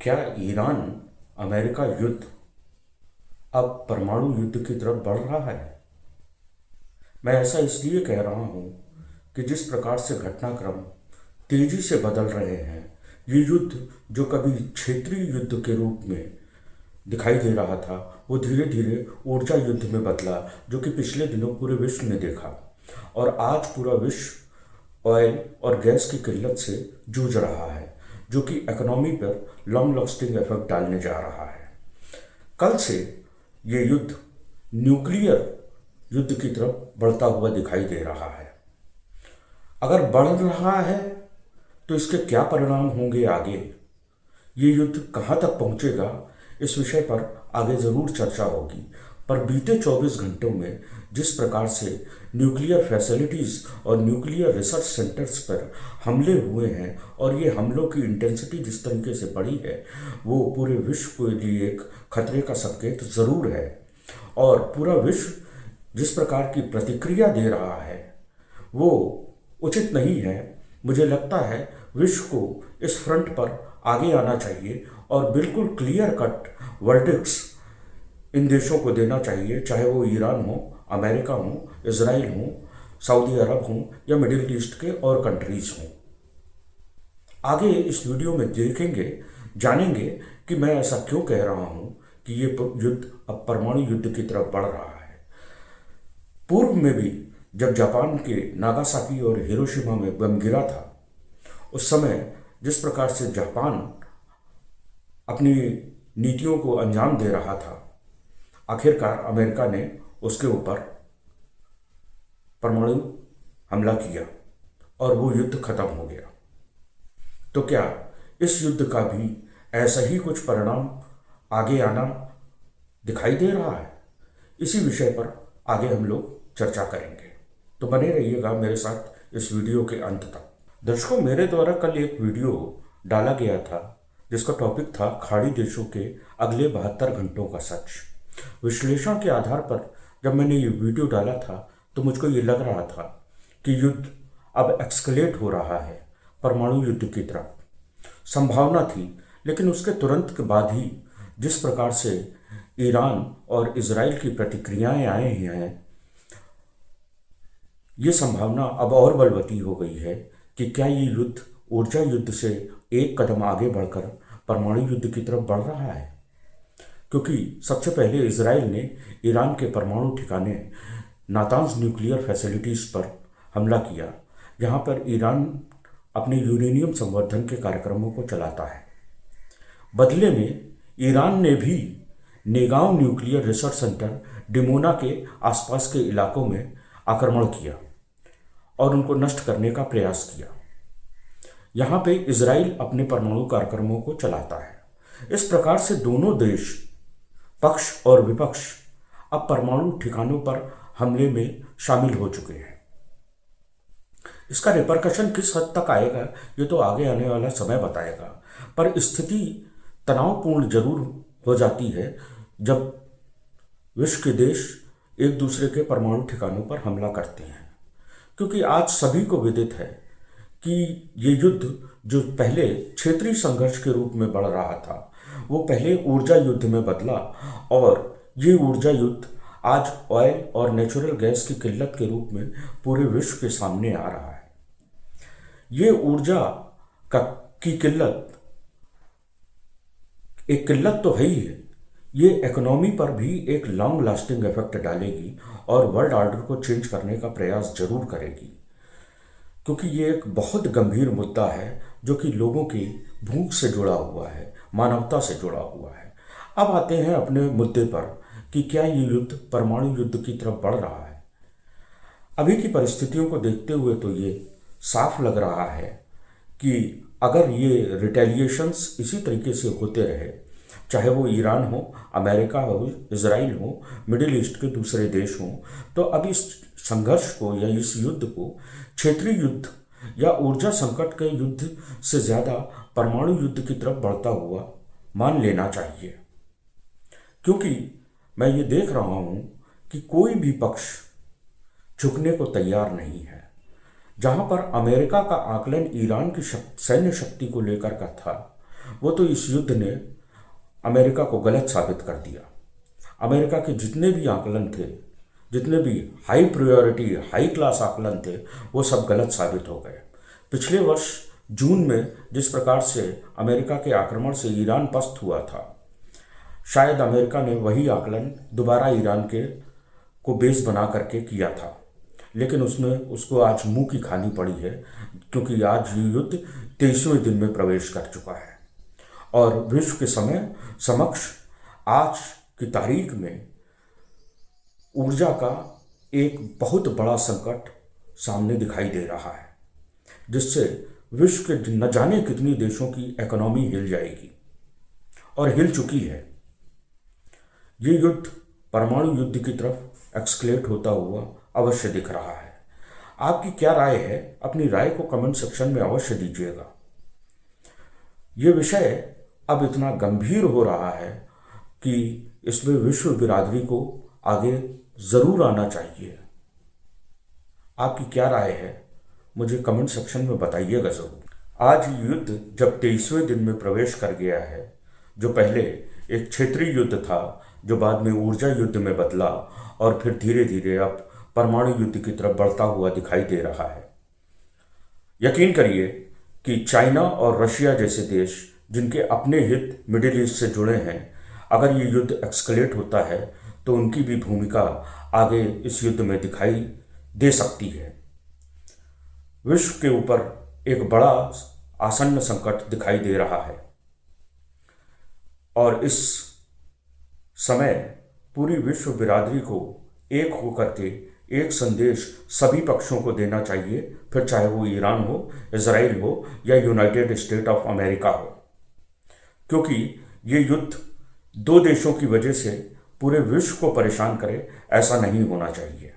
क्या Iran America युद्ध अब परमाणु युद्ध की तरफ बढ़ रहा है? मैं ऐसा इसलिए कह रहा हूं कि जिस प्रकार से घटनाक्रम तेजी से बदल रहे हैं, ये युद्ध जो कभी क्षेत्रीय युद्ध के रूप में दिखाई दे रहा था, वो धीरे धीरे ऊर्जा युद्ध में बदला, जो कि पिछले दिनों पूरे विश्व ने देखा। और आज पूरा विश्व ऑयल और गैस की किल्लत से जूझ रहा है, जो कि इकोनॉमी पर लॉन्ग लास्टिंग इफेक्ट डालने जा रहा है। कल से ये युद्ध न्यूक्लियर युद्ध की तरफ बढ़ता हुआ दिखाई दे रहा है। अगर बढ़ रहा है तो इसके क्या परिणाम होंगे आगे, ये युद्ध कहाँ तक पहुँचेगा, इस विषय पर आगे ज़रूर चर्चा होगी। पर बीते 24 घंटों में जिस प्रकार से न्यूक्लियर फैसिलिटीज़ और न्यूक्लियर रिसर्च सेंटर्स पर हमले हुए हैं और ये हमलों की इंटेंसिटी जिस तरीके से बढ़ी है, वो पूरे विश्व के लिए एक खतरे का संकेत ज़रूर है। और पूरा विश्व जिस प्रकार की प्रतिक्रिया दे रहा है वो उचित नहीं है। मुझे लगता है विश्व को इस फ्रंट पर आगे आना चाहिए और बिल्कुल क्लियर कट वर्डिक्ट्स इन देशों को देना चाहिए, चाहे वो ईरान हो, अमेरिका हो, इजराइल हो, सऊदी अरब हो या मिडिल ईस्ट के और कंट्रीज हों। आगे इस वीडियो में देखेंगे, जानेंगे कि मैं ऐसा क्यों कह रहा हूं कि ये युद्ध अब परमाणु युद्ध की तरफ बढ़ रहा है। पूर्व में भी जब जापान के नागासाकी और हिरोशिमा में बम गिरा था, उस समय जिस प्रकार से जापान अपनी नीतियों को अंजाम दे रहा था, आखिरकार अमेरिका ने उसके ऊपर परमाणु हमला किया और वो युद्ध खत्म हो गया। तो क्या इस युद्ध का भी ऐसा ही कुछ परिणाम आगे आना दिखाई दे रहा है? इसी विषय पर आगे हम लोग चर्चा करेंगे, तो बने रहिएगा मेरे साथ इस वीडियो के अंत तक। दर्शकों, मेरे द्वारा कल एक वीडियो डाला गया था जिसका टॉपिक था खाड़ी देशों के अगले 72 घंटों का सच। विश्लेषण के आधार पर जब मैंने ये वीडियो डाला था तो मुझको ये लग रहा था कि युद्ध अब एक्सकलेट हो रहा है परमाणु युद्ध की तरफ। संभावना थी, लेकिन उसके तुरंत के बाद ही जिस प्रकार से ईरान और इजराइल की प्रतिक्रियाएं आई हैं, ये संभावना अब और बलवती हो गई है कि क्या ये युद्ध ऊर्जा युद्ध से एक कदम आगे बढ़कर परमाणु युद्ध की तरफ बढ़ रहा है। क्योंकि सबसे पहले इजराइल ने ईरान के परमाणु ठिकाने नातांज न्यूक्लियर फैसिलिटीज़ पर हमला किया, जहां पर ईरान अपने यूरेनियम संवर्धन के कार्यक्रमों को चलाता है। बदले में ईरान ने भी नेगांव न्यूक्लियर रिसर्च सेंटर डिमोना के आसपास के इलाकों में आक्रमण किया और उनको नष्ट करने का प्रयास किया। यहाँ पे इजराइल अपने परमाणु कार्यक्रमों को चलाता है। इस प्रकार से दोनों देश, पक्ष और विपक्ष, अब परमाणु ठिकानों पर हमले में शामिल हो चुके हैं। इसका रिपरकशन किस हद तक आएगा ये तो आगे आने वाला समय बताएगा, पर स्थिति तनावपूर्ण जरूर हो जाती है जब विश्व के देश एक दूसरे के परमाणु ठिकानों पर हमला करते हैं। क्योंकि आज सभी को विदित है कि ये युद्ध जो पहले क्षेत्रीय संघर्ष के रूप में बढ़ रहा था, वो पहले ऊर्जा युद्ध में बदला और ये ऊर्जा युद्ध आज ऑयल और नेचुरल गैस की किल्लत के रूप में पूरे विश्व के सामने आ रहा है। ये ऊर्जा की किल्लत एक किल्लत तो है ही है, ये इकोनॉमी पर भी एक लॉन्ग लास्टिंग इफेक्ट डालेगी और वर्ल्ड ऑर्डर को चेंज करने का प्रयास जरूर करेगी। क्योंकि ये एक बहुत गंभीर मुद्दा है जो कि लोगों की भूख से जुड़ा हुआ है, मानवता से जुड़ा हुआ है। अब आते हैं अपने मुद्दे पर कि क्या ये युद्ध परमाणु युद्ध की तरफ बढ़ रहा है। अभी की परिस्थितियों को देखते हुए तो ये साफ लग रहा है कि अगर ये रिटेलिएशंस इसी तरीके से होते रहे, चाहे वो ईरान हो, अमेरिका हो, इजराइल हो, मिडिल ईस्ट के दूसरे देश हों, तो अब इस संघर्ष को या इस युद्ध को क्षेत्रीय युद्ध या ऊर्जा संकट के युद्ध से ज़्यादा परमाणु युद्ध की तरफ बढ़ता हुआ मान लेना चाहिए। क्योंकि मैं ये देख रहा हूँ कि कोई भी पक्ष झुकने को तैयार नहीं है। जहाँ पर अमेरिका का आकलन ईरान की सैन्य शक्ति को लेकर का था, वो तो इस युद्ध ने अमेरिका को गलत साबित कर दिया। अमेरिका के जितने भी आकलन थे, जितने भी हाई प्रायोरिटी हाई क्लास आकलन थे, वो सब गलत साबित हो गए। पिछले वर्ष जून में जिस प्रकार से अमेरिका के आक्रमण से ईरान पस्त हुआ था, शायद अमेरिका ने वही आकलन दोबारा ईरान के को बेस बना करके किया था, लेकिन उसको आज मुंह की खानी पड़ी है, क्योंकि आज ये युद्ध 23वें दिन में प्रवेश कर चुका है और विश्व के समक्ष आज की तारीख में ऊर्जा का एक बहुत बड़ा संकट सामने दिखाई दे रहा है, जिससे विश्व के न जाने कितनी देशों की इकोनॉमी हिल जाएगी और हिल चुकी है। ये युद्ध परमाणु युद्ध की तरफ एक्सकेलेट होता हुआ अवश्य दिख रहा है। आपकी क्या राय है? अपनी राय को कमेंट सेक्शन में अवश्य दीजिएगा। ये विषय अब इतना गंभीर हो रहा है कि इसमें विश्व बिरादरी को आगे जरूर आना चाहिए। आपकी क्या राय है? मुझे कमेंट सेक्शन में बताइएगा जरूर। आज युद्ध जब 23वें दिन में प्रवेश कर गया है, जो पहले एक क्षेत्रीय युद्ध था, जो बाद में ऊर्जा युद्ध में बदला और फिर धीरे धीरे अब परमाणु युद्ध की तरफ बढ़ता हुआ दिखाई दे रहा है। यकीन करिए कि चाइना और रशिया जैसे देश, जिनके अपने हित मिडिल ईस्ट से जुड़े हैं, अगर ये युद्ध एक्सकेलेट होता है तो उनकी भी भूमिका आगे इस युद्ध में दिखाई दे सकती है। विश्व के ऊपर एक बड़ा आसन्न संकट दिखाई दे रहा है और इस समय पूरी विश्व बिरादरी को एक होकर के एक संदेश सभी पक्षों को देना चाहिए, फिर चाहे वो ईरान हो, इजराइल हो या यूनाइटेड स्टेट ऑफ अमेरिका हो, क्योंकि ये युद्ध दो देशों की वजह से पूरे विश्व को परेशान करे, ऐसा नहीं होना चाहिए।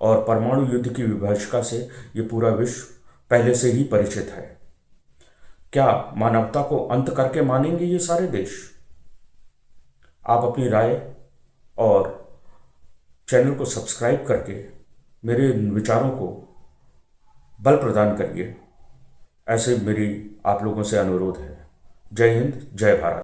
और परमाणु युद्ध की विभीषिका से ये पूरा विश्व पहले से ही परिचित है। क्या मानवता को अंत करके मानेंगे ये सारे देश? आप अपनी राय और चैनल को सब्सक्राइब करके मेरे विचारों को बल प्रदान करिए, ऐसे मेरी आप लोगों से अनुरोध है। जय हिंद, जय भारत।